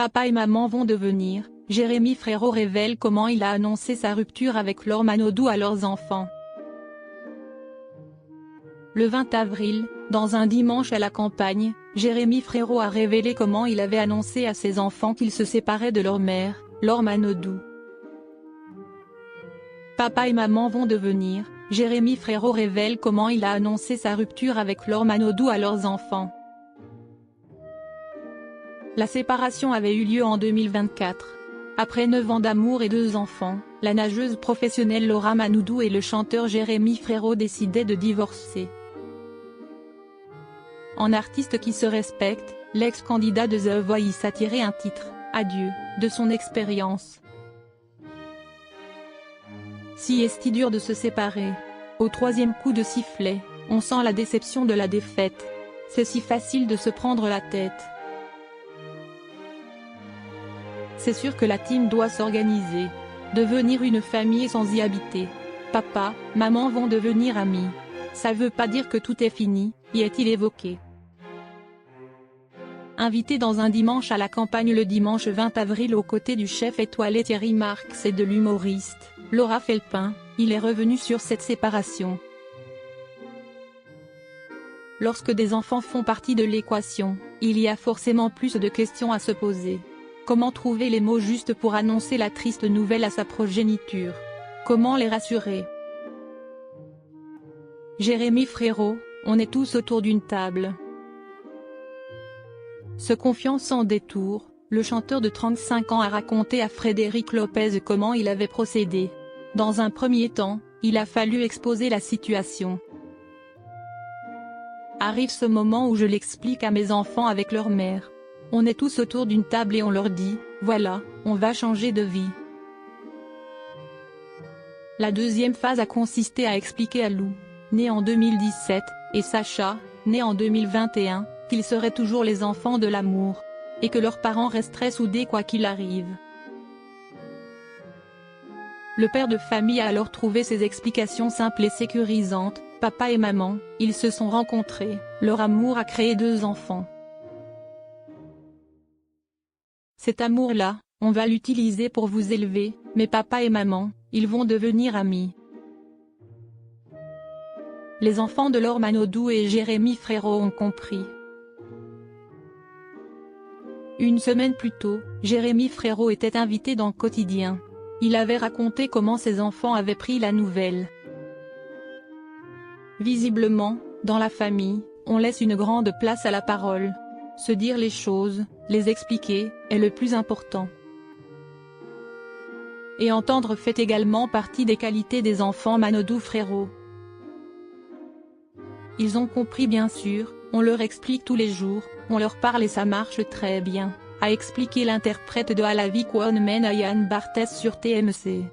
Papa et maman vont devenir. Jérémy Frérot révèle comment il a annoncé sa rupture avec Laure Manodou à leurs enfants. Le 20 avril, dans un dimanche à la campagne, Jérémy Frérot a révélé comment il avait annoncé à ses enfants qu'il se séparait de leur mère, Laure Manodou. Papa et maman vont devenir. Jérémy Frérot révèle comment il a annoncé sa rupture avec Laure Manodou à leurs enfants. La séparation avait eu lieu en 2024. Après 9 ans d'amour et 2 enfants, la nageuse professionnelle Laura Manodou et le chanteur Jérémy Frérot décidaient de divorcer. En artiste qui se respecte, l'ex-candidat de The Voice a tiré un titre, « Adieu », de son expérience. Si est-il dur de se séparer. Au 3e coup de sifflet, on sent la déception de la défaite. C'est si facile de se prendre la tête. C'est sûr que la team doit s'organiser. Devenir une famille sans y habiter. Papa, maman vont devenir amis. Ça veut pas dire que tout est fini, y est-il évoqué. Invité dans un dimanche à la campagne le dimanche 20 avril aux côtés du chef étoilé Thierry Marx et de l'humoriste, Laura Felpin, il est revenu sur cette séparation. Lorsque des enfants font partie de l'équation, il y a forcément plus de questions à se poser. Comment trouver les mots justes pour annoncer la triste nouvelle à sa progéniture? Comment les rassurer? Jérémy Frérot, on est tous autour d'une table. Se confiant sans détour, le chanteur de 35 ans a raconté à Frédéric Lopez comment il avait procédé. Dans un premier temps, il a fallu exposer la situation. Arrive ce moment où je l'explique à mes enfants avec leur mère. On est tous autour d'une table et on leur dit, voilà, on va changer de vie. La deuxième phase a consisté à expliquer à Lou, né en 2017, et Sacha, né en 2021, qu'ils seraient toujours les enfants de l'amour. Et que leurs parents resteraient soudés quoi qu'il arrive. Le père de famille a alors trouvé ces explications simples et sécurisantes. Papa et maman, ils se sont rencontrés, leur amour a créé 2 enfants. Cet amour-là, on va l'utiliser pour vous élever, mais papa et maman, ils vont devenir amis. Les enfants de Laure Manodou et Jérémy Frérot ont compris. Une semaine plus tôt, Jérémy Frérot était invité dans Quotidien. Il avait raconté comment ses enfants avaient pris la nouvelle. Visiblement, dans la famille, on laisse une grande place à la parole. Se dire les choses, les expliquer, est le plus important. Et entendre fait également partie des qualités des enfants Manodou-Frérot. Ils ont compris bien sûr, on leur explique tous les jours, on leur parle et ça marche très bien, a expliqué l'interprète de À la vie qu'on mène Yann Barthès sur TMC.